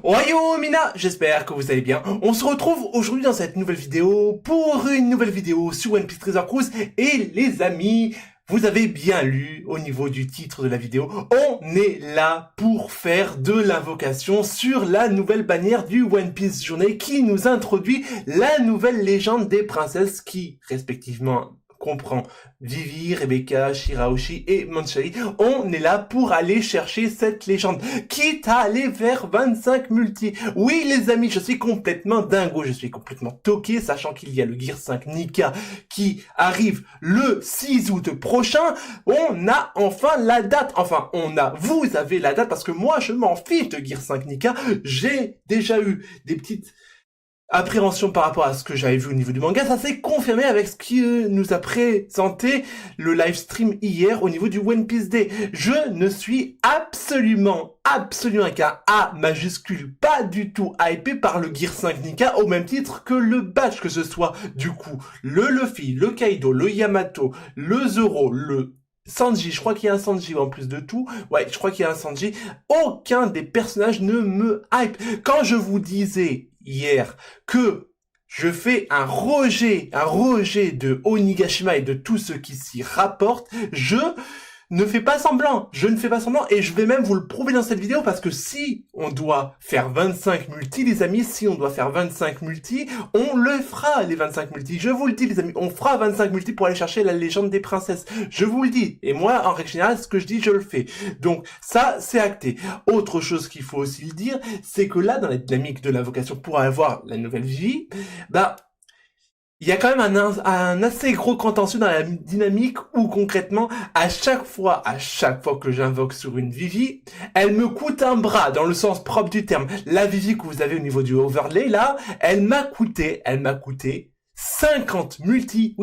Oyo Mina, j'espère que vous allez bien. On se retrouve aujourd'hui dans cette nouvelle vidéo pour une nouvelle vidéo sur One Piece Treasure Cruise. Et les amis, vous avez bien lu au niveau du titre de la vidéo, on est là pour faire de l'invocation sur la nouvelle bannière du One Piece Journée qui nous introduit la nouvelle légende des princesses qui, respectivement, comprend Vivi, Rebecca, Shirahoshi et Manchari. On est là pour aller chercher cette légende, quitte à aller vers 25 multi. Oui les amis, je suis complètement dingo, je suis complètement toqué, sachant qu'il y a le Gear 5 Nika qui arrive le 6 août prochain. On a enfin la date, vous avez la date, parce que moi je m'en fiche de Gear 5 Nika. J'ai déjà eu des petites appréhension par rapport à ce que j'avais vu au niveau du manga, ça s'est confirmé avec ce qui nous a présenté le live stream hier au niveau du One Piece Day. Je ne suis absolument avec un A majuscule, pas du tout hypé par le Gear 5 Nika au même titre que le badge, que ce soit du coup le Luffy, le Kaido, le Yamato, le Zoro, le Sanji, je crois qu'il y a un Sanji en plus de tout. Ouais, je crois qu'il y a un Sanji. Aucun des personnages ne me hype. Quand je vous disais hier que je fais un rejet de Onigashima et de tout ce qui s'y rapporte, je ne fais pas semblant, et je vais même vous le prouver dans cette vidéo, parce que si on doit faire 25 multi, les amis, on le fera, les 25 multi, je vous le dis les amis, on fera 25 multi pour aller chercher la légende des princesses, je vous le dis, et moi, en règle générale, ce que je dis, je le fais, donc ça, c'est acté. Autre chose qu'il faut aussi le dire, c'est que là, dans la dynamique de l'invocation pour avoir la nouvelle vie, il y a quand même un assez gros contentieux dans la dynamique où concrètement, à chaque fois que j'invoque sur une Vivi, elle me coûte un bras dans le sens propre du terme. La Vivi que vous avez au niveau du overlay là, elle m'a coûté 50 multi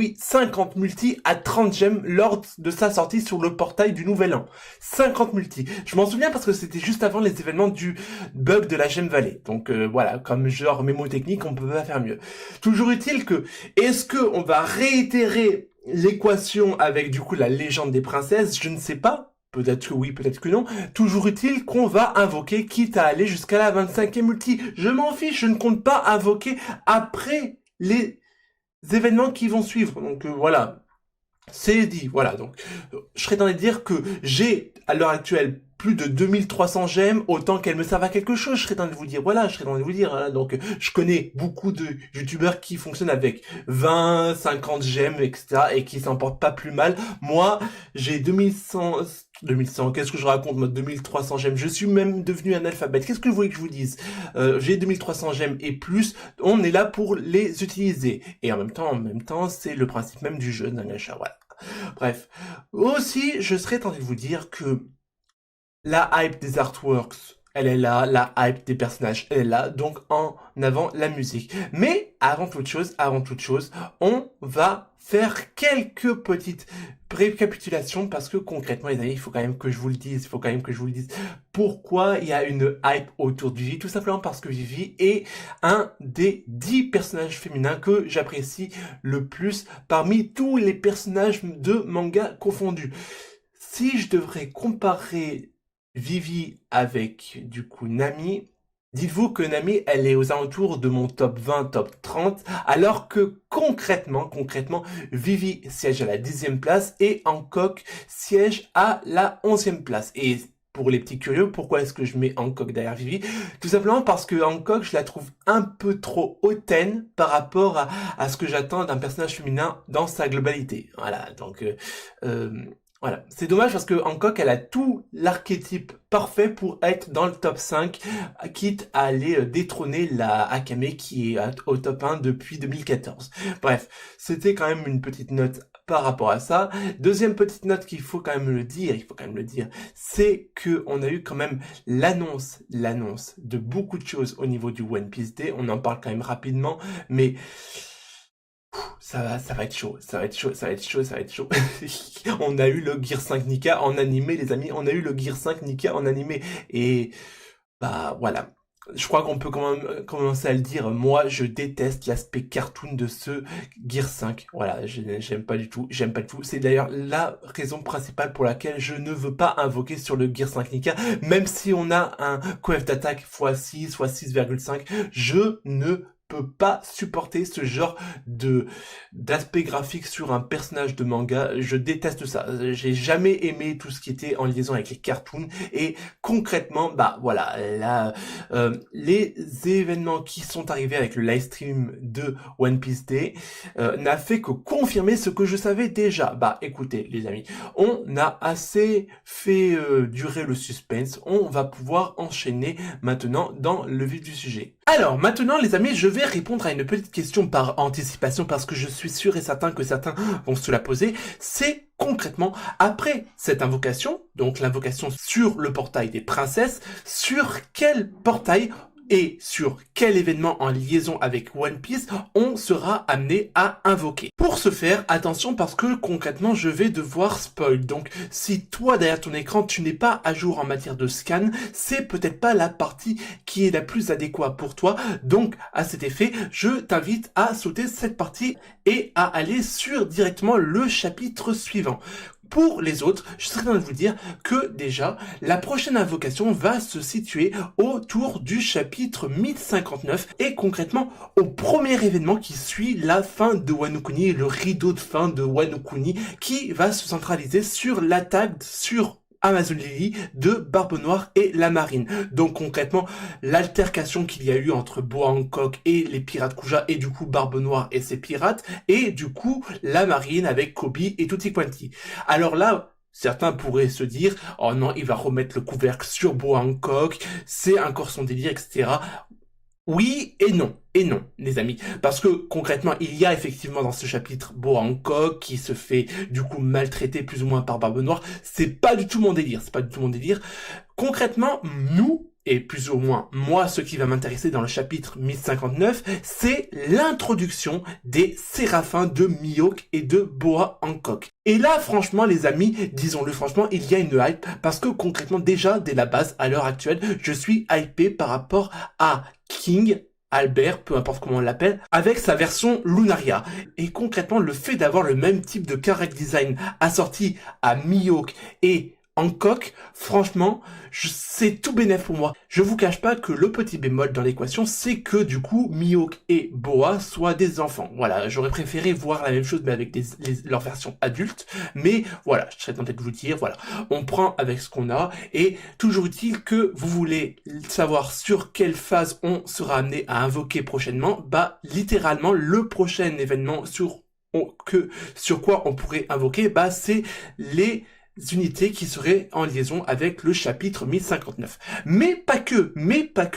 à 30 gemmes lors de sa sortie sur le portail du Nouvel An. 50 multi. Je m'en souviens parce que c'était juste avant les événements du bug de la Gemme Valley. Donc voilà, comme genre mémotechnique, on peut pas faire mieux. Toujours est-il que, est-ce que on va réitérer l'équation avec du coup la légende des princesses? Je ne sais pas. Peut-être que oui, peut-être que non. Toujours est-il qu'on va invoquer, quitte à aller jusqu'à la 25e multi. Je m'en fiche, je ne compte pas invoquer après les événements qui vont suivre. Donc voilà, c'est dit. Voilà, donc je serais tenté de dire que j'ai à l'heure actuelle plus de 2300 gemmes, autant qu'elles me servent à quelque chose. Je serais tenté de vous dire, voilà, donc je connais beaucoup de youtubeurs qui fonctionnent avec 20, 50 gemmes, etc. et qui s'en portent pas plus mal. Moi, j'ai 2100, qu'est-ce que je raconte, moi, 2300 gemmes, je suis même devenu un alphabète, qu'est-ce que vous voulez que je vous dise? J'ai 2300 gemmes et plus, on est là pour les utiliser, et en même temps, c'est le principe même du jeu d'un achat, voilà. Bref, aussi, je serais tenté de vous dire que la hype des artworks, elle est là, la hype des personnages, elle est là, donc en avant la musique. Mais avant toute chose, on va faire quelques petites récapitulations, parce que concrètement les amis, il faut quand même que je vous le dise, pourquoi il y a une hype autour de Vivi. Tout simplement parce que Vivi est un des 10 personnages féminins que j'apprécie le plus parmi tous les personnages de manga confondus. Si je devrais comparer Vivi avec du coup Nami, dites-vous que Nami, elle est aux alentours de mon top 20, top 30, alors que concrètement, Vivi siège à la 10e place et Hancock siège à la 11e place. Et pour les petits curieux, pourquoi est-ce que je mets Hancock derrière Vivi? Tout simplement parce que Hancock, je la trouve un peu trop hautaine par rapport à ce que j'attends d'un personnage féminin dans sa globalité. Voilà, donc voilà, c'est dommage parce que Hancock, elle a tout l'archétype parfait pour être dans le top 5, quitte à aller détrôner la Akame qui est au top 1 depuis 2014. Bref, c'était quand même une petite note par rapport à ça. Deuxième petite note qu'il faut quand même le dire, c'est que on a eu quand même l'annonce de beaucoup de choses au niveau du One Piece Day. On en parle quand même rapidement, mais ça va être chaud. On a eu le Gear 5 Nika en animé, les amis. Et bah voilà. je crois qu'on peut quand même commencer à le dire, moi je déteste l'aspect cartoon de ce Gear 5. Voilà, j'aime pas du tout, j'aime pas du tout. C'est d'ailleurs la raison principale pour laquelle je ne veux pas invoquer sur le Gear 5 Nika, même si on a un coef d'attaque x6, x 6,5, je ne peux pas supporter ce genre d'aspect graphique sur un personnage de manga. Je déteste ça. J'ai jamais aimé tout ce qui était en liaison avec les cartoons, et concrètement, bah voilà, là, les événements qui sont arrivés avec le live stream de One Piece Day n'a fait que confirmer ce que je savais déjà. Bah écoutez les amis, on a assez fait durer le suspense, on va pouvoir enchaîner maintenant dans le vif du sujet. Alors maintenant les amis, je vais répondre à une petite question par anticipation parce que je suis sûr et certain que certains vont se la poser. C'est concrètement, après cette invocation, donc l'invocation sur le portail des princesses, sur quel portail et sur quel événement en liaison avec One Piece on sera amené à invoquer. Pour ce faire, attention parce que concrètement je vais devoir spoil. Donc si toi derrière ton écran tu n'es pas à jour en matière de scan, c'est peut-être pas la partie qui est la plus adéquate pour toi. Donc à cet effet, je t'invite à sauter cette partie et à aller sur directement le chapitre suivant. Pour les autres, je serais en train de vous dire que déjà, la prochaine invocation va se situer autour du chapitre 1059 et concrètement au premier événement qui suit la fin de Wano Kuni, le rideau de fin de Wano Kuni qui va se centraliser sur l'attaque sur Amazon Lily de Barbe Noire et la marine. Donc concrètement, l'altercation qu'il y a eu entre Boa Hancock et les pirates Kuja et du coup Barbe Noire et ses pirates et du coup la marine avec Kobe et Tutti Quanti. Alors là, certains pourraient se dire « Oh non, il va remettre le couvercle sur Boa Hancock, c'est encore son délire, etc. » Oui et non, les amis, parce que concrètement, il y a effectivement dans ce chapitre Boa Hancock qui se fait du coup maltraiter plus ou moins par Barbe Noire. C'est pas du tout mon délire, c'est pas du tout mon délire. Concrètement, nous, et plus ou moins moi, ce qui va m'intéresser dans le chapitre 1059, c'est l'introduction des séraphins de Mihawk et de Boa Hancock. Et là, franchement, les amis, disons-le franchement, il y a une hype, parce que concrètement, déjà, dès la base, à l'heure actuelle, je suis hypé par rapport à King, Albert, peu importe comment on l'appelle, avec sa version Lunaria. Et concrètement, le fait d'avoir le même type de character design assorti à Mihawk et Hancock, franchement, c'est tout bénef pour moi. Je vous cache pas que le petit bémol dans l'équation, c'est que du coup, Mihawk et Boa soient des enfants. Voilà, j'aurais préféré voir la même chose mais avec leur version adulte. Mais voilà, je serais tenté de vous dire, voilà, on prend avec ce qu'on a. Et toujours est-il que vous voulez savoir sur quelle phase on sera amené à invoquer prochainement. Bah, littéralement, le prochain événement sur quoi on pourrait invoquer, bah, c'est les unités qui seraient en liaison avec le chapitre 1059. Mais pas que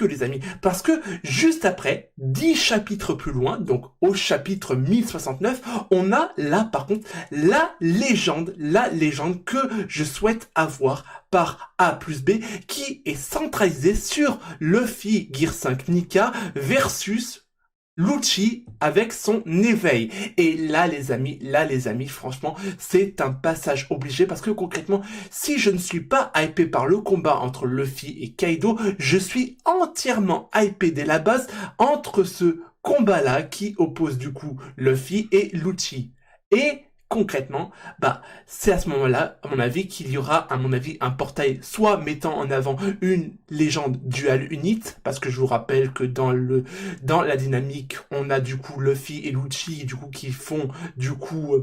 les amis, parce que juste après, 10 chapitres plus loin, donc au chapitre 1069, on a là par contre la légende que je souhaite avoir par A plus B, qui est centralisée sur Luffy Gear 5 Nika versus Lucci avec son éveil. Et là les amis, franchement, c'est un passage obligé parce que concrètement, si je ne suis pas hypé par le combat entre Luffy et Kaido, je suis entièrement hypé dès la base entre ce combat-là qui oppose du coup Luffy et Lucci. Et concrètement, bah, c'est à ce moment-là, à mon avis, qu'il y aura, à mon avis, un portail soit mettant en avant une légende dual unit, parce que je vous rappelle que dans la dynamique, on a du coup Luffy et Lucci, du coup, qui font, du coup,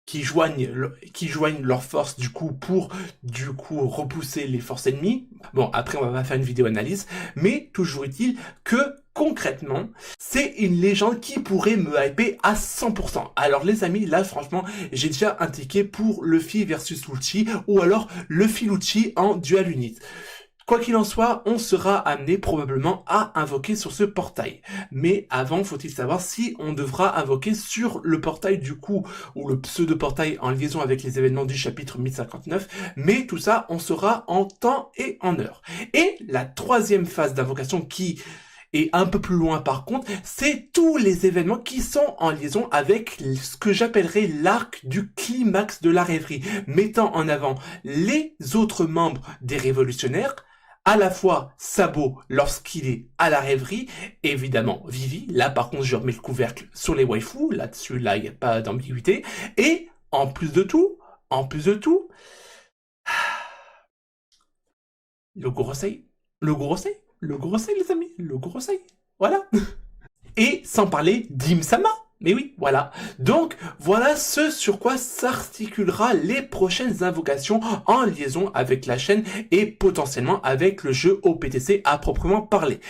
qui joignent leurs forces du coup pour du coup repousser les forces ennemies. Bon, après on va pas faire une vidéo analyse, mais toujours est-il que concrètement, c'est une légende qui pourrait me hyper à 100%. Alors les amis, là franchement, j'ai déjà un ticket pour Luffy versus Lucci ou alors Luffy Lucci en dual unit. Quoi qu'il en soit, on sera amené probablement à invoquer sur ce portail. Mais avant, faut-il savoir si on devra invoquer sur le portail du coup, ou le pseudo-portail en liaison avec les événements du chapitre 1059. Mais tout ça, on saura en temps et en heure. Et la troisième phase d'invocation qui est un peu plus loin par contre, c'est tous les événements qui sont en liaison avec ce que j'appellerais l'arc du climax de la rêverie, mettant en avant les autres membres des révolutionnaires, à la fois Sabo lorsqu'il est à la rêverie, évidemment Vivi, là par contre je remets le couvercle sur les waifus, là-dessus là il n'y a pas d'ambiguïté, et en plus de tout, le Gorosei, le Gorosei les amis, le Gorosei, voilà. Et sans parler d'Im-sama. Mais oui, voilà. Donc, voilà ce sur quoi s'articulera les prochaines invocations en liaison avec la chaîne et potentiellement avec le jeu OPTC à proprement parler.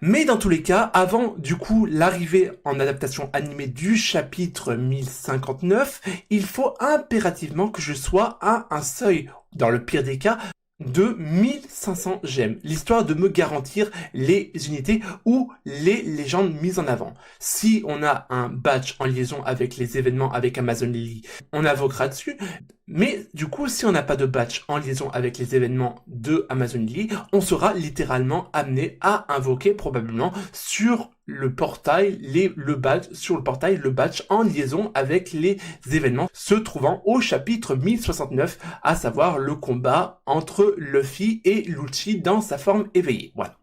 Mais dans tous les cas, avant du coup l'arrivée en adaptation animée du chapitre 1059, il faut impérativement que je sois à un seuil, dans le pire des cas, de 1500 gemmes, l'histoire de me garantir les unités ou les légendes mises en avant. Si on a un badge en liaison avec les événements avec Amazon Lily, on invoquera dessus, mais du coup, si on n'a pas de badge en liaison avec les événements de Amazon Lily, on sera littéralement amené à invoquer probablement sur le portail, le badge en liaison avec les événements se trouvant au chapitre 1069, à savoir le combat entre Luffy et Lucci dans sa forme éveillée. Voilà.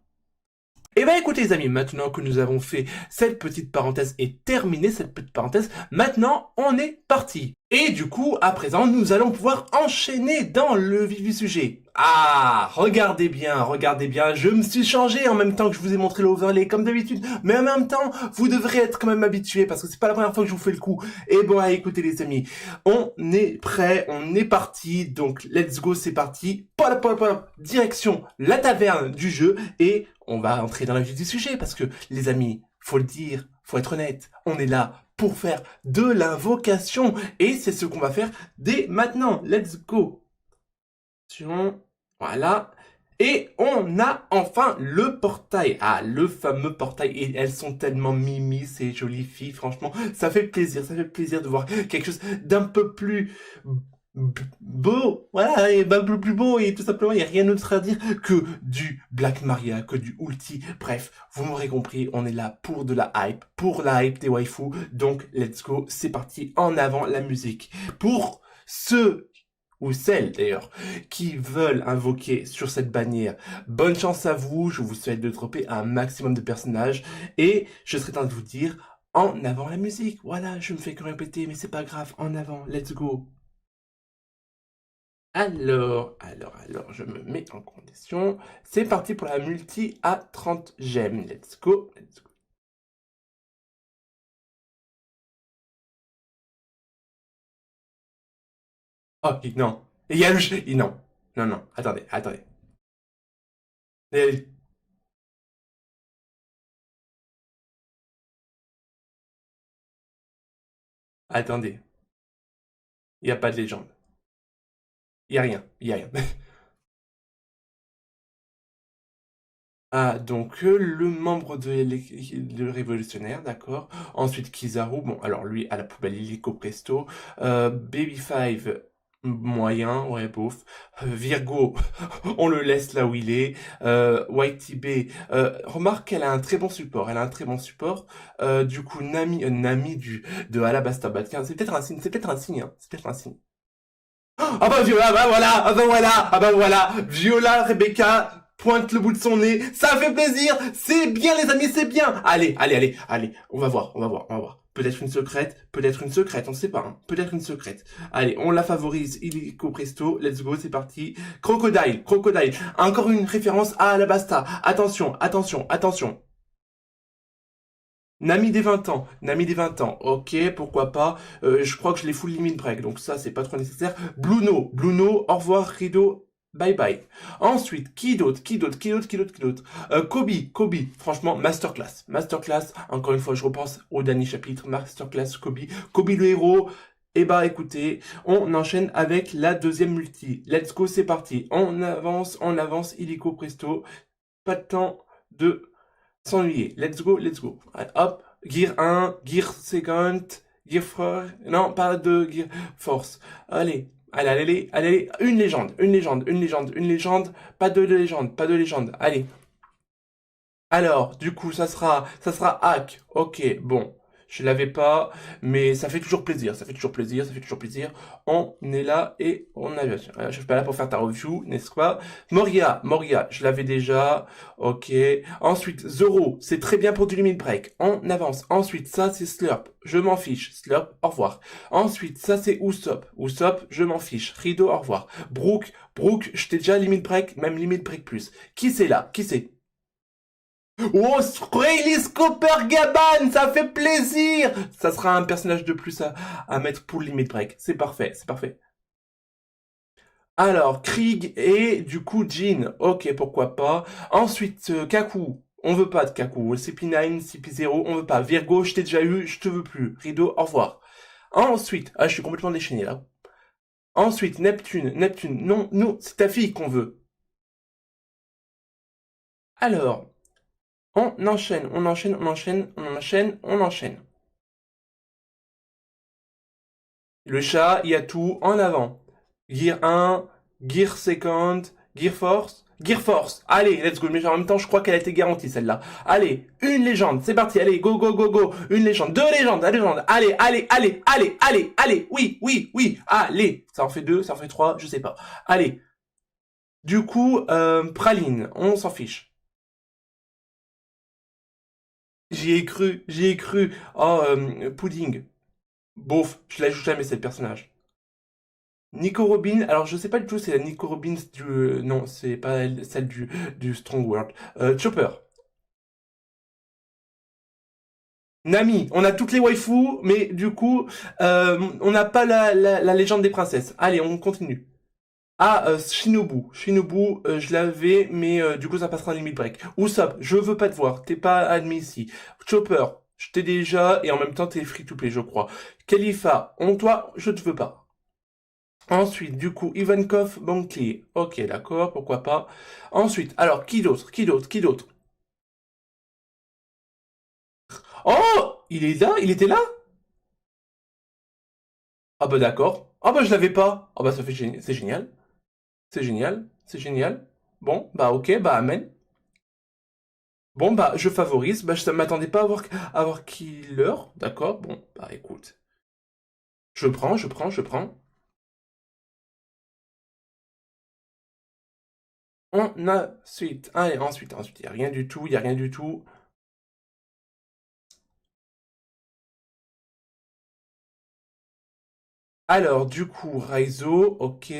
Et ben écoutez les amis, maintenant que nous avons fait cette petite parenthèse et terminé cette petite parenthèse, maintenant on est parti. Et du coup, à présent, nous allons pouvoir enchaîner dans le vif du sujet. Ah, regardez bien, je me suis changé en même temps que je vous ai montré l'overlay comme d'habitude, mais en même temps, vous devrez être quand même habitués parce que c'est pas la première fois que je vous fais le coup. Et bon, allez, écoutez les amis, on est prêts, on est parti, donc let's go, c'est parti. Direction la taverne du jeu et on va entrer dans le vif du sujet parce que les amis, faut le dire, faut être honnête, on est là pour faire de l'invocation et c'est ce qu'on va faire dès maintenant. Let's go. Voilà. Et on a enfin le portail. Ah, le fameux portail. Et elles sont tellement mimi, ces jolies filles. Franchement, ça fait plaisir. Ça fait plaisir de voir quelque chose d'un peu plus beau. Voilà, et un peu plus beau. Et tout simplement, il n'y a rien d'autre à dire que du Black Maria, que du Ulti. Bref, vous m'aurez compris, on est là pour de la hype. Pour la hype des waifus. Donc, let's go. C'est parti. En avant la musique. Pour ceux ou celles d'ailleurs, qui veulent invoquer sur cette bannière. Bonne chance à vous, je vous souhaite de dropper un maximum de personnages, et je serai tenté de vous dire, en avant la musique, voilà, je me fais que répéter, mais c'est pas grave, en avant, let's go. Alors, je me mets en condition, c'est parti pour la multi à 30 gemmes, let's go, let's go. Oh, non. Il y a le... Non. Non, non. Attendez. Euh, Attendez. Il n'y a pas de légende. Il n'y a rien. Il n'y a rien. Ah, donc le membre le révolutionnaire, d'accord. Ensuite, Kizaru, bon, alors lui, à la poubelle, illico presto. Baby Five, moyen, ouais, bof. Virgo, on le laisse là où il est. Whitey B, remarque qu'elle a un très bon support, du coup, Nami de Alabasta Batkin, c'est peut-être un signe, hein, c'est peut-être un signe. Ah bah Viola, ah bah voilà, Viola, Rebecca pointe le bout de son nez, ça fait plaisir, c'est bien les amis, c'est bien. Allez, on va voir. Peut-être une secrète, on sait pas, hein. Peut-être une secrète. Allez, on la favorise, illico presto, let's go, c'est parti. Crocodile, encore une référence à Alabasta. Attention. Nami des 20 ans, ok, pourquoi pas, je crois que je l'ai full limit break, donc ça c'est pas trop nécessaire. Bluno, au revoir, Rido, bye bye. Ensuite, qui d'autre? Kobe, franchement, masterclass, encore une fois je repense au dernier chapitre, masterclass, Kobe le héros. Et bah écoutez, on enchaîne avec la deuxième multi, let's go, c'est parti, on avance, illico presto, pas de temps de s'ennuyer. Let's go. Allez, hop, Gear 1, Gear Second, Gear 4, non, pas de Gear Force. Allez, une légende, pas de légende, allez. Alors, du coup, ça sera hack. Ok, bon. Je l'avais pas, mais ça fait toujours plaisir, ça fait toujours plaisir, ça fait toujours plaisir. On est là et on a... Je suis pas là pour faire ta review, n'est-ce pas? Moria, je l'avais déjà. Ok. Ensuite, Zoro, c'est très bien pour du limit break. On avance. Ensuite, ça c'est Slurp. Je m'en fiche. Slurp, au revoir. Ensuite, ça c'est Usopp. Usopp, je m'en fiche. Rido, au revoir. Brooke, je t'ai déjà limit break, même limit break plus. Qui c'est là? Qui c'est? Oh, Rayleigh Cooper Gaban, ça fait plaisir. Ça sera un personnage de plus à mettre pour le limit break. C'est parfait, c'est parfait. Alors, Krieg et du coup Jean. Ok, pourquoi pas. Ensuite, Kaku. On veut pas de Kaku. CP9, CP0, on veut pas. Virgo, je t'ai déjà eu, je te veux plus. Rideau, au revoir. Ensuite, je suis complètement déchaîné là. Ensuite, Neptune, non, nous, c'est ta fille qu'on veut. Alors, on enchaîne. Le chat, il y a tout en avant. Gear 1, Gear Second, Gear Force. Gear Force, allez, let's go. Mais en même temps, je crois qu'elle a été garantie celle-là. Allez, une légende, c'est parti, allez, go, go, go, go. Une légende, deux légendes, une légende. Allez, oui, allez. Ça en fait deux, ça en fait trois, je sais pas. Allez. Du coup, Praline, on s'en fiche. J'y ai cru. Oh, Pudding. Bof, je l'ajoute jamais, c'est le personnage. Nico Robin, alors je sais pas du tout, c'est la Nico Robin du... non, c'est pas celle du Strong World. Chopper. Nami, on a toutes les waifus, mais du coup, on n'a pas la légende des princesses. Allez, on continue. Ah, Shinobu, je l'avais, mais du coup ça passera en limit break. Usopp, je veux pas te voir, t'es pas admis ici. Chopper, je t'ai déjà, et en même temps t'es free to play, je crois. Khalifa, toi, je te veux pas. Ensuite, du coup, Ivankov, Bankley. Ok, d'accord, pourquoi pas. Ensuite, alors, qui d'autre? Oh! Il est là? Il était là? Ah bah d'accord. Ah bah je l'avais pas. Ah bah ça fait c'est génial. C'est génial. Bon, bah ok, bah amen. Bon bah je favorise. Bah je m'attendais pas à voir Killer. D'accord, bon, bah écoute. Je prends. On a suite. Allez, ensuite. Y a rien du tout, y a rien du tout. Alors, du coup, Raizo, ok.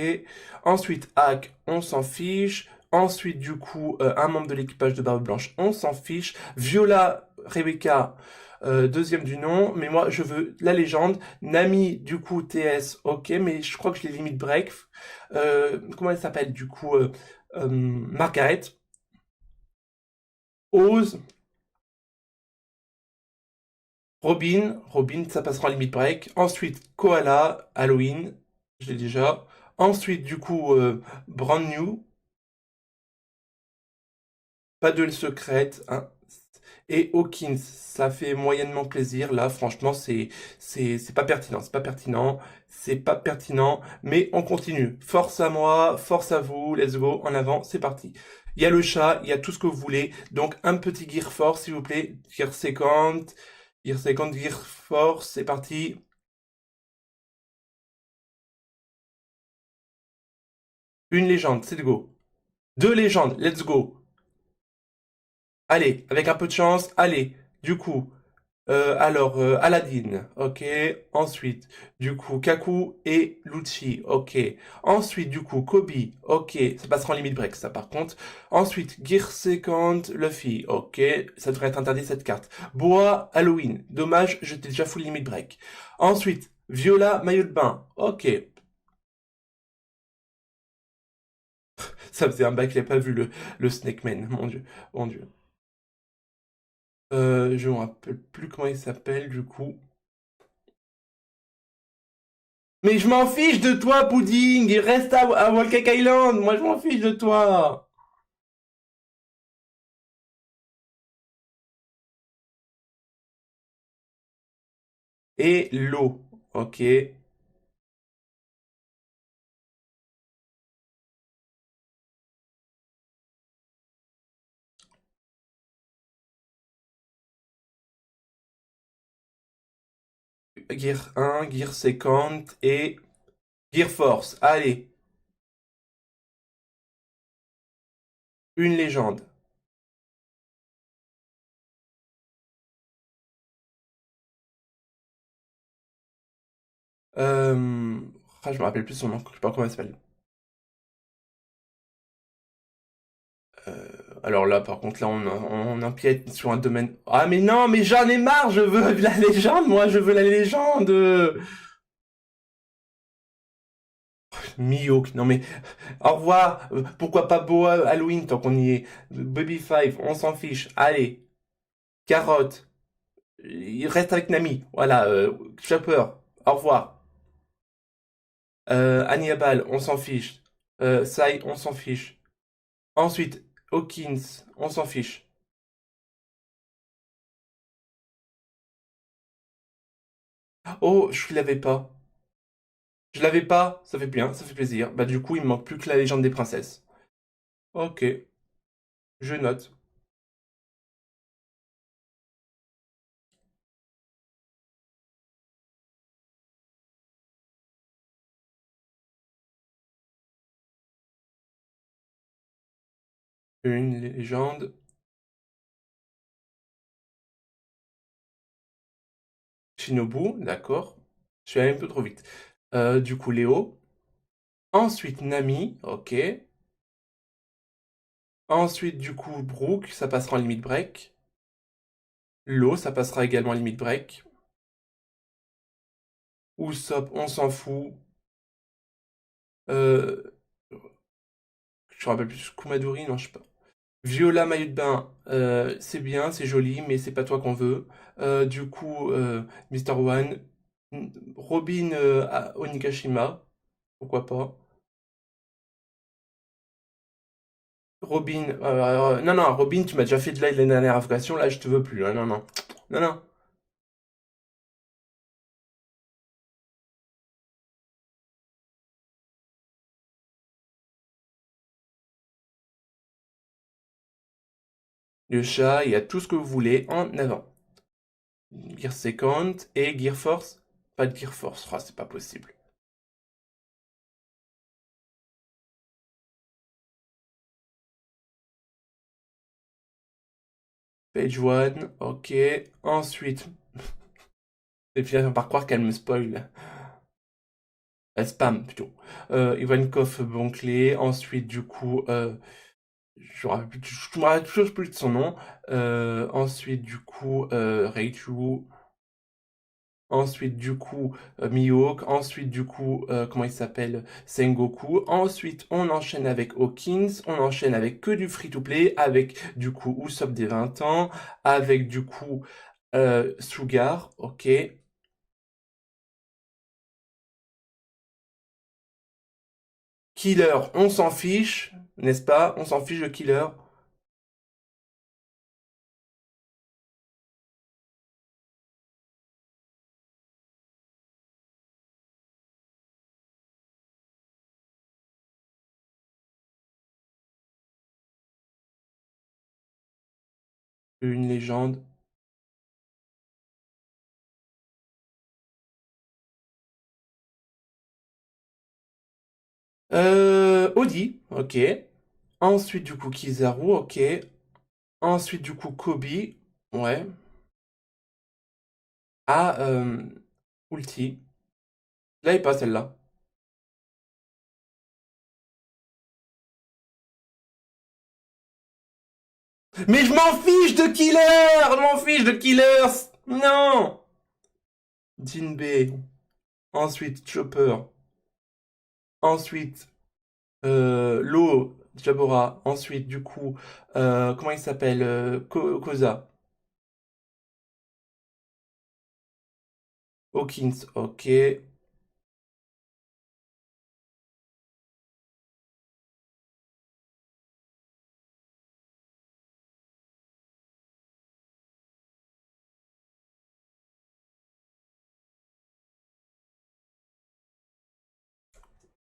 Ensuite, Hack, on s'en fiche. Ensuite, du coup, un membre de l'équipage de Barbe Blanche, on s'en fiche. Viola, Rebecca, deuxième du nom. Mais moi, je veux la légende. Nami, du coup, TS, ok. Mais je crois que je les limite break. Comment elle s'appelle, du coup Margaret. Oz, Robin, ça passera en limit break. Ensuite, Koala, Halloween, je l'ai déjà. Ensuite, du coup, Brand New, pas de secrète, hein. Et Hawkins, ça fait moyennement plaisir. Là, franchement, c'est pas pertinent, c'est pas pertinent. Mais on continue. Force à moi, force à vous, let's go, en avant, c'est parti. Il y a le chat, il y a tout ce que vous voulez. Donc, un petit Gear Force, s'il vous plaît. Gear Force, c'est parti. Une légende, c'est go. Deux légendes, let's go. Allez, avec un peu de chance, allez. Du coup, Aladdin, ok. Ensuite, du coup, Kaku et Lucci, ok. Ensuite, du coup, Kobe, ok. Ça passera en limit break, ça par contre. Ensuite, Gear Second, Luffy, ok. Ça devrait être interdit cette carte. Boa, Halloween. Dommage, j'étais déjà full limit break. Ensuite, Viola, maillot de bain, ok. Ça faisait un bail qu'il n'avait pas vu le Snake Man, mon dieu, mon dieu. Je me rappelle plus comment il s'appelle du coup. Mais je m'en fiche de toi, Pudding! Il reste à Walcake Island! Moi, je m'en fiche de toi! Et l'eau. Ok. Gear 1, Gear Second et Gear Force. Allez, une légende. Je me rappelle plus son nom, je sais pas comment elle s'appelle. Alors là, par contre, là, on empiète sur un domaine. Ah, mais non, mais j'en ai marre, je veux la légende, moi, je veux la légende. Mihawk, non mais, au revoir, pourquoi pas Boa Halloween tant qu'on y est. Baby Five, on s'en fiche. Allez, Carotte, il reste avec Nami. Voilà, Chopper, au revoir. Hannibal, on s'en fiche. Sai, on s'en fiche. Ensuite, Hawkins, on s'en fiche. Oh, je l'avais pas. Je l'avais pas, ça fait bien, ça fait plaisir. Bah du coup, il me manque plus que la légende des princesses. Ok, je note. Une légende. Shinobu, d'accord. Je suis allé un peu trop vite. Du coup, Léo. Ensuite, Nami, ok. Ensuite, du coup, Brooke, ça passera en limite break. Lo, ça passera également en limite break. Usopp, on s'en fout. Euh, je me rappelle plus. Kumadori, non, je sais pas. Viola, maillot de bain, c'est bien, c'est joli, mais c'est pas toi qu'on veut. Du coup, Mr. One. Robin Onigashima, pourquoi pas. Robin, non, non, Robin, tu m'as déjà fait de l'aide la dernière invocation, là, je te veux plus, hein, non, non. Non, non. Le chat, il y a tout ce que vous voulez en avant. Gear Second et Gear Force. Pas de Gear Force, oh, c'est pas possible. Page one, ok. Ensuite, et puis par croire qu'elle me spoil. Spam plutôt. Ivankov Bonclé. Ensuite, du coup, je me rappelle toujours plus de son nom. Ensuite, du coup, Reichu. Ensuite, du coup, Mihawk. Ensuite, du coup, comment il s'appelle? Sengoku. Ensuite, on enchaîne avec Hawkins. On enchaîne avec que du free-to-play. Avec, du coup, Usopp des 20 ans. Avec, du coup, Sugar. Ok. Killer, on s'en fiche. N'est-ce pas? On s'en fiche de Killer. Une légende. Audi, ok. Ensuite, du coup, Kizaru, ok. Ensuite, du coup, Kobe, ouais. Ah, Ulti. Là, il pas celle-là. Mais je m'en fiche de Killer! Je m'en fiche de Killers! Non! Jinbei. Ensuite, Chopper. Ensuite, Law, Jabora. Ensuite, du coup, comment il s'appelle? Koza. Hawkins, ok.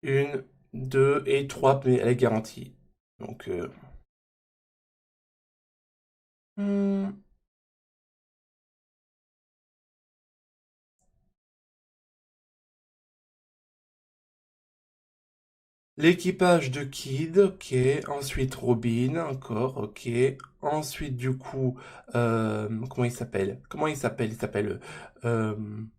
Une, deux et trois, mais elle est garantie. Donc, hmm, L'équipage de Kid, ok. Ensuite Robin, encore, ok. Ensuite du coup, comment il s'appelle? Comment il s'appelle? Il s'appelle, je me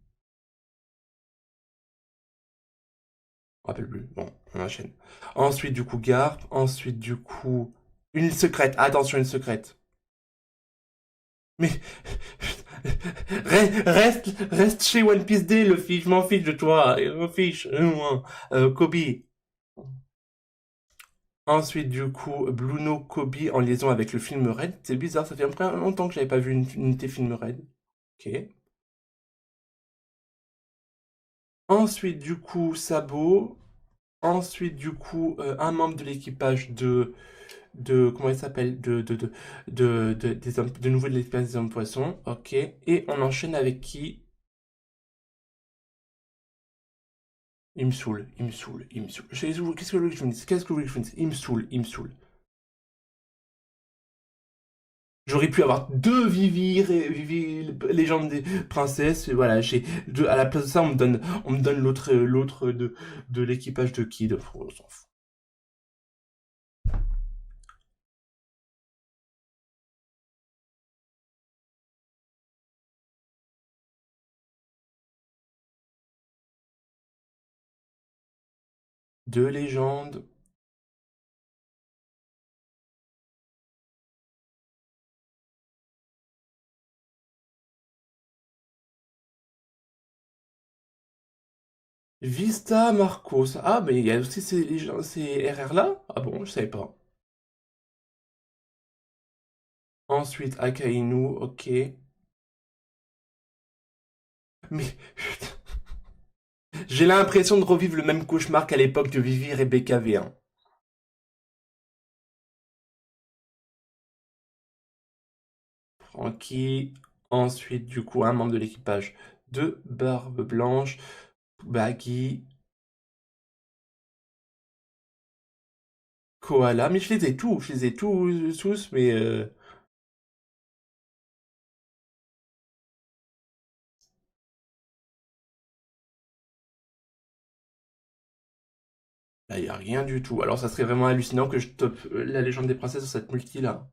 rappelle plus. Bon, on enchaîne. Ensuite du coup Garp. Ensuite du coup, une secrète. Attention, une secrète. Mais reste chez One Piece D, le fiche, je m'en fiche de toi, je m'en fiche. Moi. Kobe. Ensuite, du coup, Bluno Kobe en liaison avec le film Red. C'est bizarre, ça fait un peu longtemps que j'avais pas vu une unité film Red. Ok. Ensuite, du coup, Sabo. Ensuite, du coup, un membre de l'équipage comment il s'appelle, des hommes, de nouveau de l'équipage des hommes poissons. Ok. Et on enchaîne avec qui? Il me saoule, il me saoule, il me saoule. Qu'est-ce que vous voulez que je vous dise? Qu'est-ce que vous voulez que je vous dise? Il me saoule, il me saoule. J'aurais pu avoir deux Vivi, légende des princesses, et voilà, j'ai deux, à la place de ça, on me donne l'autre de l'équipage de Kid. On s'en fout. Deux légendes. Vista Marcos. Ah, mais il y a aussi ces RR là? Ah bon, je savais pas. Ensuite, Akainu, ok. Mais, j'ai l'impression de revivre le même cauchemar qu'à l'époque de Vivi Rebecca V1. Frankie. Ensuite, du coup, un membre de l'équipage de Barbe Blanche. Baggy. Koala. Mais je les ai tous, mais là, il n'y a rien du tout. Alors, ça serait vraiment hallucinant que je top la légende des princesses sur cette multi-là.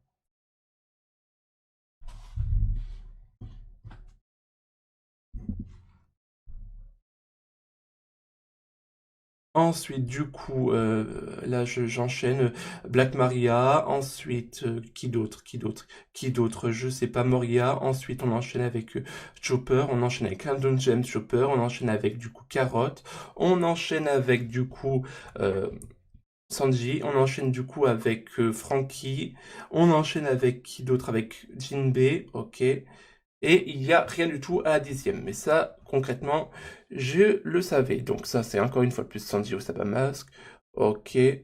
Ensuite, du coup, là, j'enchaîne. Black Maria. Ensuite, qui d'autre? Qui d'autre? Qui d'autre? Je sais pas, Moria. Ensuite, on enchaîne avec Chopper. On enchaîne avec Random James Chopper. On enchaîne avec, du coup, Carotte. On enchaîne avec, du coup, Sanji. On enchaîne, du coup, avec Frankie. On enchaîne avec qui d'autre? Avec Jinbei. Ok. Et il n'y a rien du tout à la 10e. Mais ça, concrètement, je le savais. Donc ça, c'est encore une fois plus Sanji au sabbat masque. Ok. Il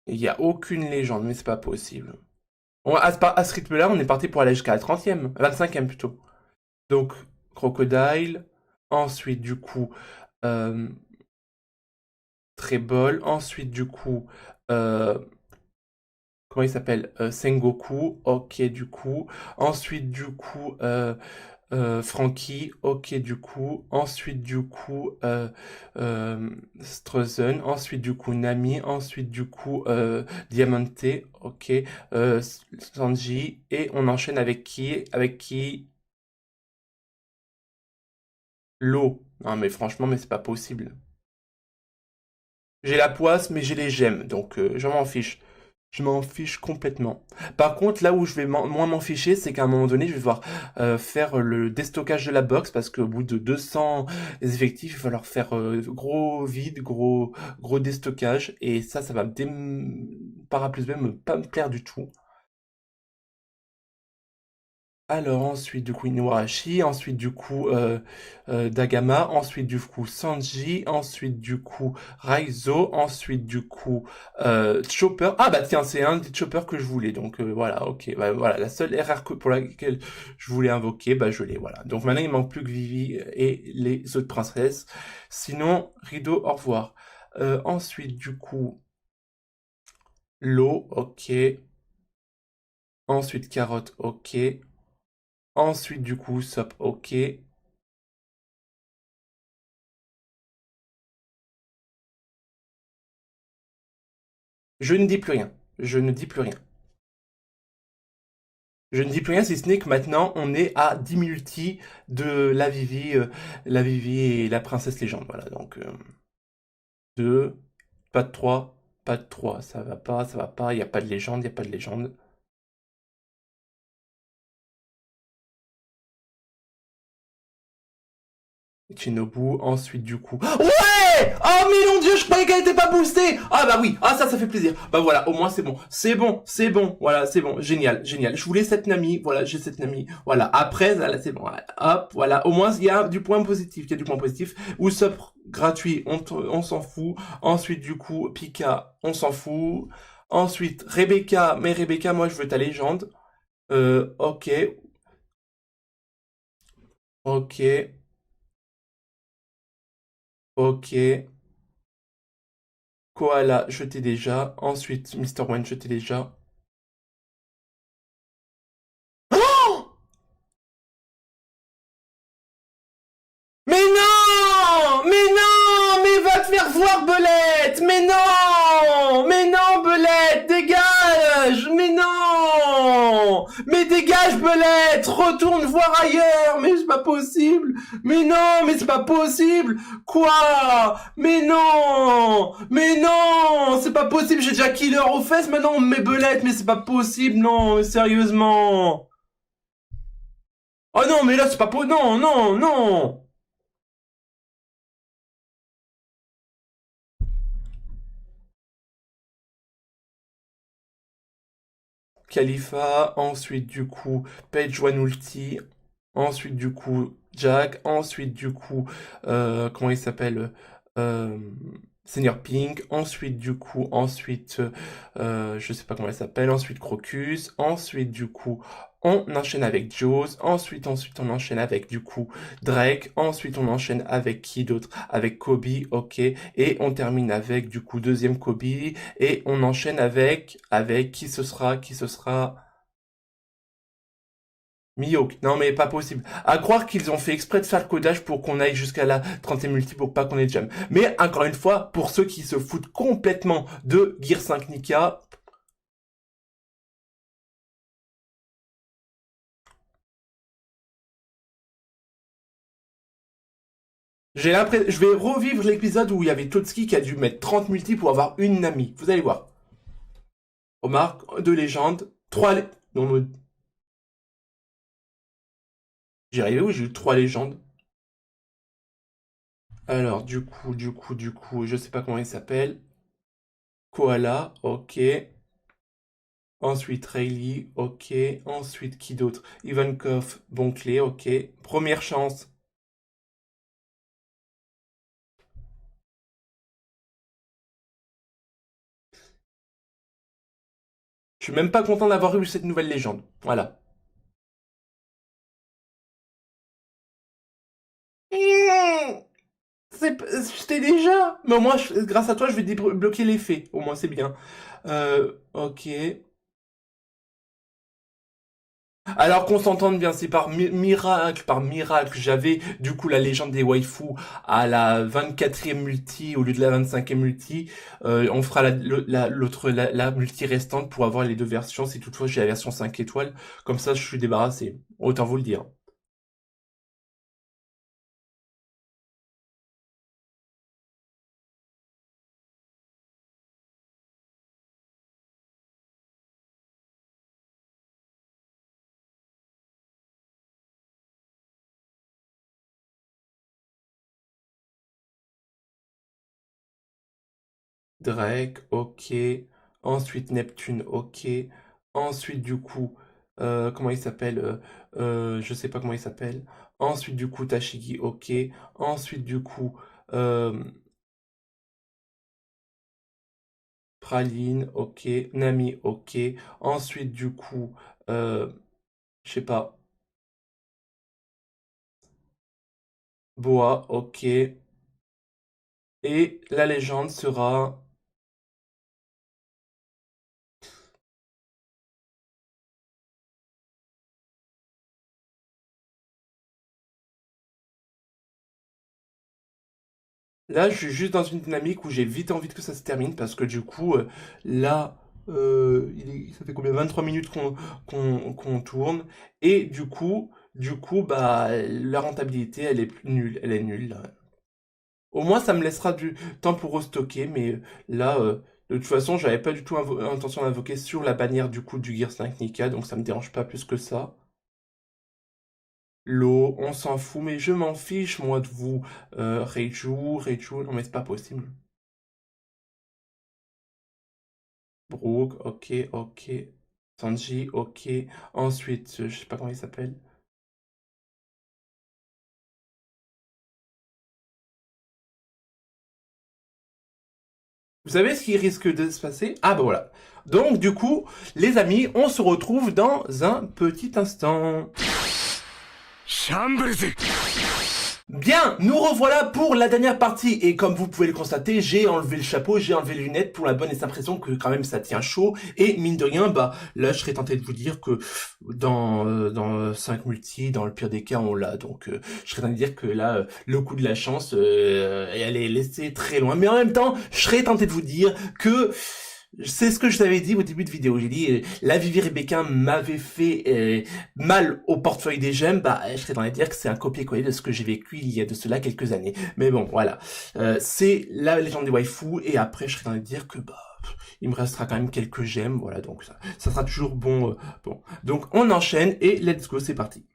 n'y a aucune légende, mais c'est pas possible. À ce rythme-là, on est parti pour aller jusqu'à la 30e, 25e plutôt. Donc, Crocodile. Ensuite, du coup, euh, Trebol. Ensuite, du coup, euh, comment il s'appelle? Sengoku. Ok, du coup. Ensuite, du coup, Frankie, ok du coup. Ensuite du coup Streusen. Ensuite du coup Nami. Ensuite du coup Diamante, ok. Sanji. Et on enchaîne avec qui? Avec qui? L'eau. Non mais franchement, mais c'est pas possible. J'ai la poisse, mais j'ai les gemmes, donc je m'en fiche. Je m'en fiche complètement. Par contre, là où je vais moins m'en ficher, c'est qu'à un moment donné, je vais devoir faire le déstockage de la box parce qu'au bout de 200 effectifs, il va falloir faire gros vide, gros déstockage. Et ça va par A plus B, pas me plaire du tout. Alors ensuite du coup Inuarashi, ensuite du coup Dagama, ensuite du coup Sanji, ensuite du coup Raizo, ensuite du coup Chopper. Ah bah tiens, c'est un des Chopper que je voulais, donc voilà, ok. Bah, voilà, la seule erreur pour laquelle je voulais invoquer, bah je l'ai, voilà. Donc maintenant il manque plus que Vivi et les autres princesses. Sinon, Rideau, au revoir. Ensuite du coup l'eau, ok. Ensuite carotte, ok. Ensuite, du coup, Sop, ok. Je ne dis plus rien. Je ne dis plus rien. Je ne dis plus rien si ce n'est que maintenant on est à 10 multi de la Vivi et la princesse légende. Voilà, donc 2, pas de 3, pas de 3. Ça va pas, il n'y a pas de légende, il n'y a pas de légende. Shinobu, ensuite du coup. Ouais! Oh mais mon dieu, je croyais qu'elle était pas boostée! Ah bah oui, ah ça fait plaisir. Bah voilà, au moins c'est bon. C'est bon, c'est bon, voilà, c'est bon. Génial, génial. Je voulais cette Nami, voilà, j'ai cette Nami. Voilà, après, là c'est bon. Voilà. Hop, voilà, au moins il y a du point positif, il y a du point positif. Usopp gratuit, on s'en fout. Ensuite du coup, Pika, on s'en fout. Ensuite, Rebecca, mais Rebecca, moi je veux ta légende. Ok, ok, ok. Koala, je t'ai déjà. Ensuite, Mister One, je t'ai déjà. Oh, mais non! Mais non! Mais va te faire voir, Belette! Mais non! Mais non, Belette! Dégage! Mais non! Mais dégage, Belette! Retourne voir ailleurs! Mais c'est pas possible! Mais non! Mais c'est pas possible! Quoi? Mais non! Mais non! C'est pas possible! J'ai déjà killer aux fesses, maintenant on me met Belette! Mais c'est pas possible! Non! Sérieusement! Oh non, mais là c'est pas possible! Non! Non! Non! Khalifa, ensuite du coup Page One Ulti, ensuite du coup Jack, ensuite du coup comment il s'appelle euh, Senior Pink, ensuite du coup je sais pas comment elle s'appelle, ensuite Crocus, ensuite du coup on enchaîne avec Jaws, ensuite on enchaîne avec du coup Drake, ensuite on enchaîne avec qui d'autre? Avec Kobe, ok, et on termine avec du coup deuxième Kobe, et on enchaîne avec qui ce sera Mihawk. Non mais pas possible. À croire qu'ils ont fait exprès de faire le codage pour qu'on aille jusqu'à la 30e multi pour pas qu'on ait de jam. Mais encore une fois, pour ceux qui se foutent complètement de Gear 5 Nika, j'ai l'impression, je vais revivre l'épisode où il y avait Totsuki qui a dû mettre 30 multi pour avoir une Nami. Vous allez voir. Omar, deux légendes, trois, non, j'y arrivé où j'ai eu trois légendes. Alors, du coup, je sais pas comment il s'appelle. Koala, ok. Ensuite, Rayleigh, ok. Ensuite, qui d'autre? Ivankov, bon clé, ok. Première chance. Je suis même pas content d'avoir eu cette nouvelle légende. Voilà. Mmh, C'était déjà. Mais au moins, grâce à toi, je vais débloquer l'effet. Au moins, c'est bien. Ok. Alors qu'on s'entende bien, c'est par miracle, j'avais du coup la légende des waifus à la 24e multi au lieu de la 25e multi. On fera la multi restante pour avoir les deux versions si toutefois j'ai la version 5 étoiles. Comme ça, je suis débarrassé. Autant vous le dire. Drake, ok. Ensuite Neptune, ok. Ensuite du coup comment il s'appelle? Je sais pas comment il s'appelle. Ensuite, du coup, Tashigi, ok. Ensuite, du coup, Praline, ok. Nami, ok. Ensuite, du coup, je sais pas. Boa, ok. Et la légende sera... Là, je suis juste dans une dynamique où j'ai vite envie que ça se termine parce que du coup, là, ça fait combien? 23 minutes qu'on tourne et du coup, bah, la rentabilité, elle est nulle, elle est nulle. Là. Au moins, ça me laissera du temps pour restocker, mais là, de toute façon, j'avais pas du tout intention d'invoquer sur la bannière du coup du Gear 5 Nika, donc ça me dérange pas plus que ça. L'eau, on s'en fout, mais je m'en fiche, moi, de vous. Reiju, non mais c'est pas possible. Brooke, ok, ok. Sanji, ok. Ensuite, je sais pas comment il s'appelle. Vous savez ce qui risque de se passer? Ah bah voilà. Donc du coup, les amis, on se retrouve dans un petit instant. Bien, nous revoilà pour la dernière partie et comme vous pouvez le constater, j'ai enlevé le chapeau, j'ai enlevé les lunettes pour la bonne et simple raison que quand même ça tient chaud et mine de rien, bah là je serais tenté de vous dire que dans 5 multi, dans le pire des cas on l'a donc je serais tenté de dire que là le coup de la chance elle est laissée très loin mais en même temps je serais tenté de vous dire que c'est ce que je t'avais dit au début de vidéo. J'ai dit, la Vivi Rebecca m'avait fait mal au portefeuille des gemmes. Bah, je serais tenté de dire que c'est un copier-coller de ce que j'ai vécu il y a de cela quelques années. Mais bon, voilà. C'est la légende des waifus. Et après, je serais tenté de dire que bah, il me restera quand même quelques gemmes. Voilà, donc ça sera toujours bon. Bon. Donc, on enchaîne et let's go, c'est parti.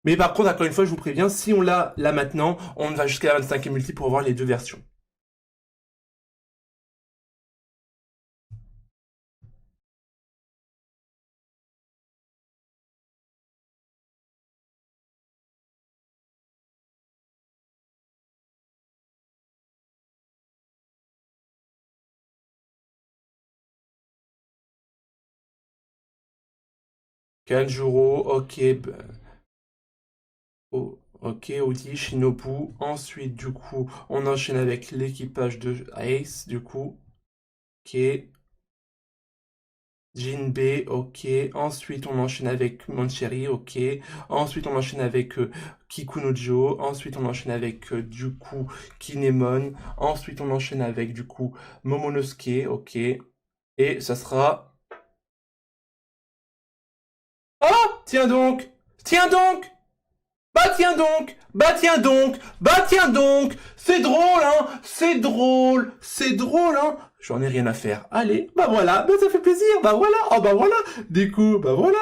Mais par contre, encore une fois, je vous préviens, si on l'a là maintenant, on va jusqu'à la 25e multi pour voir les deux versions. Kanjuro, ok, ok, Audi, Shinobu. Ensuite, du coup, on enchaîne avec l'équipage de Ace, du coup. Ok. Jinbei, ok. Ensuite, on enchaîne avec Mancheri, ok. Ensuite, on enchaîne avec Kikunojo. Ensuite, on enchaîne avec, du coup, Kinemon. Ensuite, on enchaîne avec, du coup, Momonosuke, ok. Et ça sera... Oh! Tiens donc! Tiens donc! Bah tiens donc, bah tiens donc, bah tiens donc, c'est drôle hein, c'est drôle hein. J'en ai rien à faire. Allez, bah voilà, bah ça fait plaisir, bah voilà, oh bah voilà, du coup, bah voilà.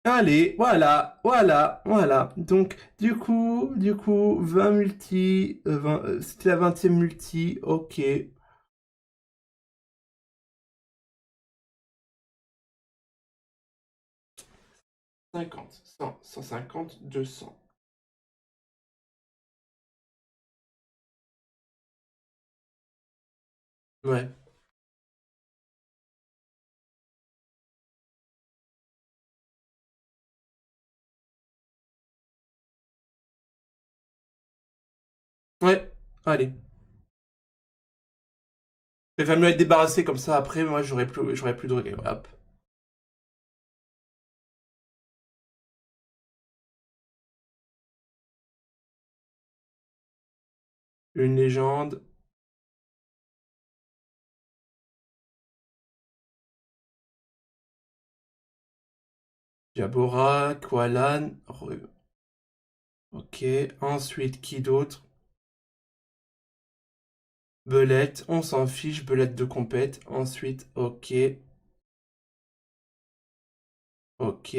Allez, voilà, voilà, voilà. Donc, du coup, 20 multi, c'était la 20e multi, ok. 50, 100, 150, 200. Ouais, ouais, allez. Il va mieux être débarrassé comme ça après, moi j'aurais plus de regrets. Hop. Une légende. Jabora, Koalan, ok. Ensuite, qui d'autre? Belette, on s'en fiche, belette de compète. Ensuite, ok, ok.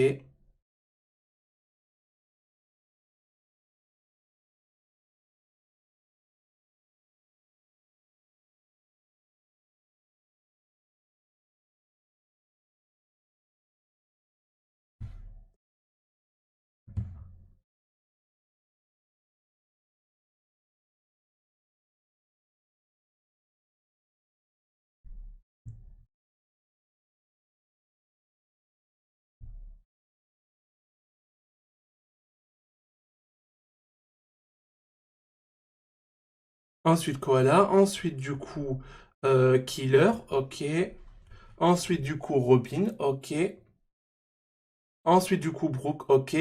Ensuite, Koala. Ensuite, du coup, Killer. Ok. Ensuite, du coup, Robin. Ok. Ensuite, du coup, Brooke. Ok.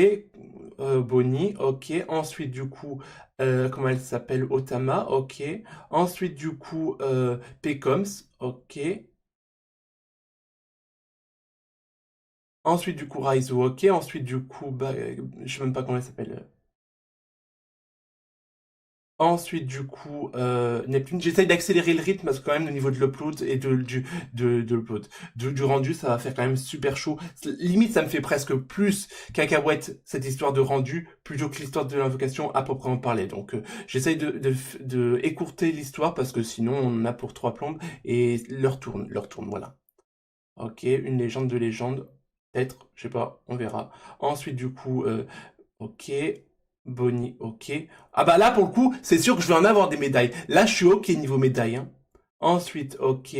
Bonnie. Ok. Ensuite, du coup, comment elle s'appelle? Otama. Ok. Ensuite, du coup, Pecoms. Ok. Ensuite, du coup, Raizo. Ok. Ensuite, du coup, bah, je sais même pas comment elle s'appelle. Ensuite, du coup, Neptune, j'essaye d'accélérer le rythme parce que quand même, au niveau de l'upload et de l'upload, du rendu, ça va faire quand même super chaud. Limite, ça me fait presque plus cacahuète, cette histoire de rendu, plutôt que l'histoire de l'invocation à proprement parler. Donc, j'essaye de écourter l'histoire parce que sinon, on en a pour trois plombes et leur tourne, voilà. Ok, une légende de légende, peut-être, je sais pas, on verra. Ensuite, du coup, ok. Bonnie, ok. Ah bah là, pour le coup, c'est sûr que je vais en avoir des médailles. Là, je suis ok niveau médaille, hein. Ensuite, ok.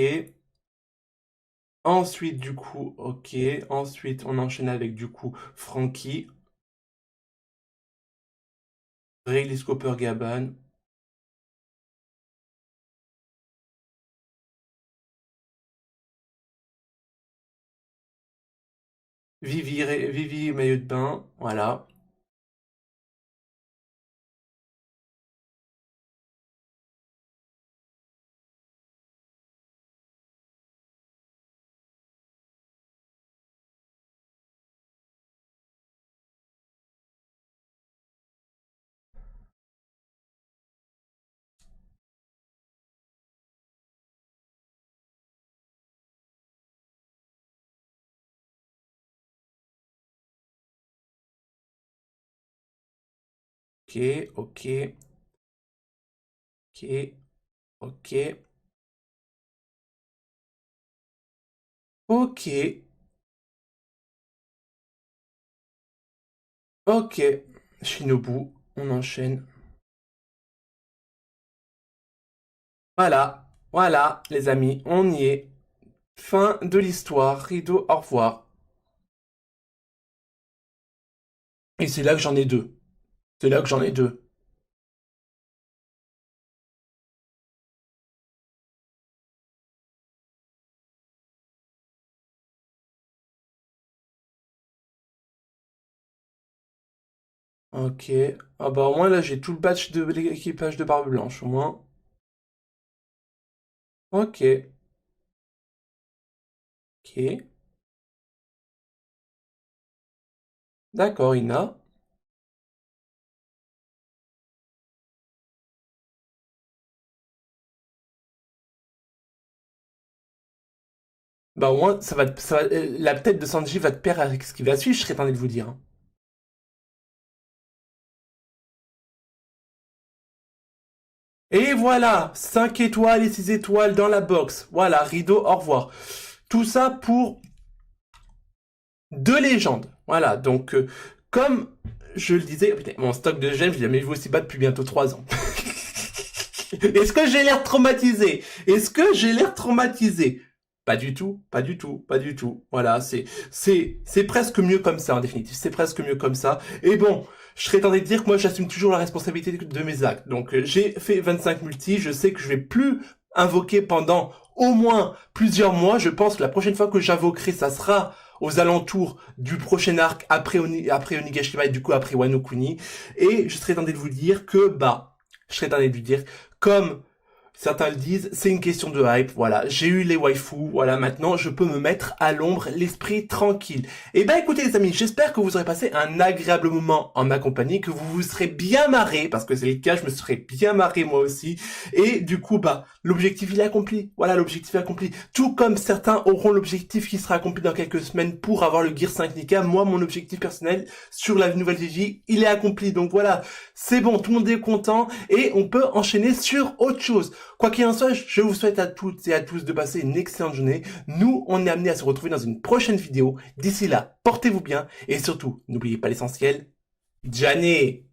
Ensuite, du coup, ok. Ensuite, on enchaîne avec, du coup, Frankie. Rayleigh Cooper Gaban. Vivi maillot de bain. Voilà. Ok, ok, ok, ok, ok, ok. Shinobu, on enchaîne. Voilà, voilà, les amis, on y est. Fin de l'histoire. Rideau, au revoir. Et c'est là que j'en ai deux. C'est là que j'en ai deux. Ok. Ah bah au moins là j'ai tout le batch de l'équipage de Barbe Blanche au moins. Ok. Ok. D'accord, Ina. Bah au moins la tête de Sanji va te perdre avec ce qui va suivre, je serais tenté de vous dire, hein. Et voilà, 5 étoiles et 6 étoiles dans la box. Voilà, rideau, au revoir. Tout ça pour deux légendes. Voilà, donc comme je le disais, putain, mon stock de gemmes, je l'ai jamais vu aussi bas depuis bientôt 3 ans. Est-ce que j'ai l'air traumatisé? Est-ce que j'ai l'air traumatisé? Pas du tout, pas du tout, pas du tout. Voilà, c'est presque mieux comme ça en définitive. C'est presque mieux comme ça. Et bon, je serais tenté de dire que moi j'assume toujours la responsabilité de mes actes. Donc j'ai fait 25 multi, je sais que je vais plus invoquer pendant au moins plusieurs mois. Je pense que la prochaine fois que j'invoquerai, ça sera aux alentours du prochain arc après Onigashima et du coup après Wano Kuni. Et je serais tenté de vous dire que bah je serais tenté de lui dire, comme certains le disent, c'est une question de hype, voilà, j'ai eu les waifus, voilà, maintenant je peux me mettre à l'ombre, l'esprit tranquille. Et ben écoutez les amis, j'espère que vous aurez passé un agréable moment en ma compagnie, que vous vous serez bien marré, parce que c'est le cas, je me serais bien marré moi aussi, et du coup, bah, l'objectif il est accompli, voilà, l'objectif est accompli. Tout comme certains auront l'objectif qui sera accompli dans quelques semaines pour avoir le Gear 5 Nika, moi mon objectif personnel sur la nouvelle Gigi, il est accompli, donc voilà, c'est bon, tout le monde est content, et on peut enchaîner sur autre chose. Quoi qu'il en soit, je vous souhaite à toutes et à tous de passer une excellente journée. Nous, on est amenés à se retrouver dans une prochaine vidéo. D'ici là, portez-vous bien et surtout, n'oubliez pas l'essentiel. Jané!